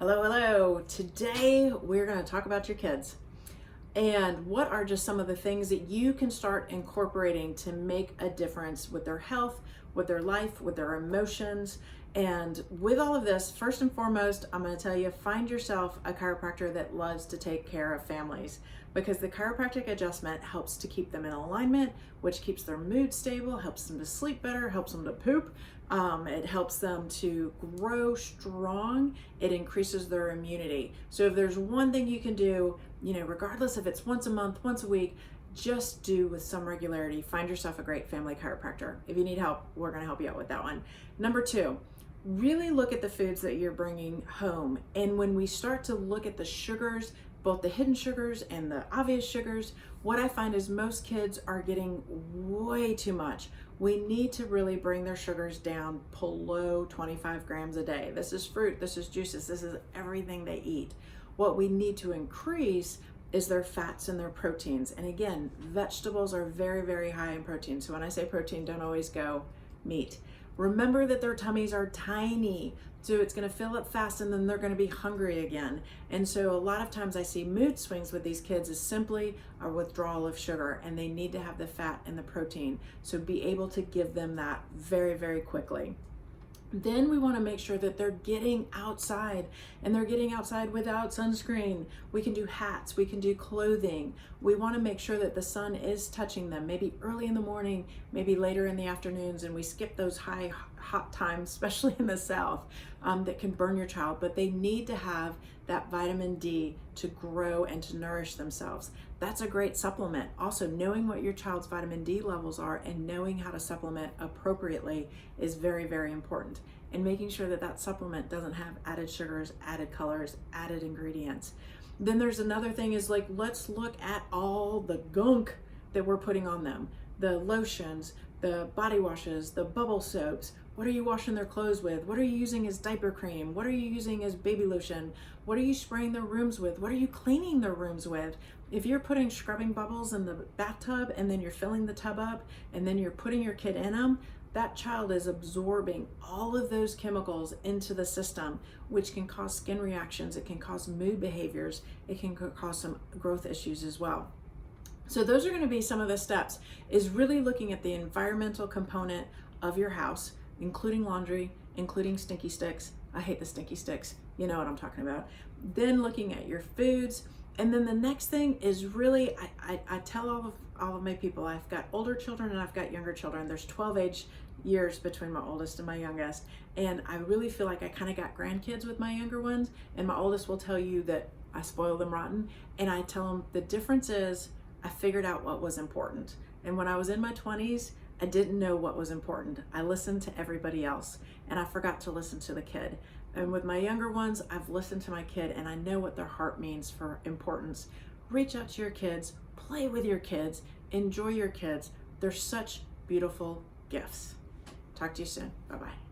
Hello, hello. Today we're going to talk about your kids and what are just some of the things that you can start incorporating to make a difference with their health, with their life, with their emotions. And with all of this, first and foremost, I'm going to tell you, find yourself a chiropractor that loves to take care of families, because the chiropractic adjustment helps to keep them in alignment, which keeps their mood stable, helps them to sleep better, helps them to poop. It helps them to grow strong. It increases their immunity. So if there's one thing you can do, regardless if it's once a month, once a week, just do with some regularity. Find yourself a great family chiropractor. If you need help, we're going to help you out with that one. Number two, really look at the foods that you're bringing home. And when we start to look at the sugars, both the hidden sugars and the obvious sugars, what I find is most kids are getting way too much. We need to really bring their sugars down below 25 grams a day. This is fruit, this is juices, this is everything they eat. What we need to increase is their fats and their proteins. And again, vegetables are very, very high in protein. So when I say protein, don't always go meat. Remember that their tummies are tiny, so it's going to fill up fast and then they're going to be hungry again. And so a lot of times I see mood swings with these kids is simply a withdrawal of sugar, and they need to have the fat and the protein. So be able to give them that very, very quickly. Then we want to make sure that they're getting outside, and they're getting outside without sunscreen. We can do hats, we can do clothing. We want to make sure that the sun is touching them, maybe early in the morning, maybe later in the afternoons, and we skip those hot times, especially in the South, that can burn your child. But they need to have that vitamin D to grow and to nourish themselves. That's a great supplement. Also, knowing what your child's vitamin D levels are and knowing how to supplement appropriately is very, very important. And making sure that that supplement doesn't have added sugars, added colors, added ingredients. Then there's another thing is like, let's look at all the gunk that we're putting on them. The lotions, the body washes, the bubble soaps. What are you washing their clothes with? What are you using as diaper cream? What are you using as baby lotion? What are you spraying their rooms with? What are you cleaning their rooms with? If you're putting scrubbing bubbles in the bathtub and then you're filling the tub up and then you're putting your kid in them, that child is absorbing all of those chemicals into the system, which can cause skin reactions. It can cause mood behaviors. It can cause some growth issues as well. So those are going to be some of the steps, is really looking at the environmental component of your house, including laundry, including stinky sticks. I hate the stinky sticks. You know what I'm talking about. Then looking at your foods. And then the next thing is really, I tell all of my people, I've got older children and I've got younger children. There's 12 years between my oldest and my youngest. And I really feel like I kind of got grandkids with my younger ones. And my oldest will tell you that I spoil them rotten. And I tell them the difference is I figured out what was important. And when I was in my 20s, I didn't know what was important. I listened to everybody else and I forgot to listen to the kid. And with my younger ones, I've listened to my kid and I know what their heart means for importance. Reach out to your kids, play with your kids, enjoy your kids. They're such beautiful gifts. Talk to you soon. Bye-bye.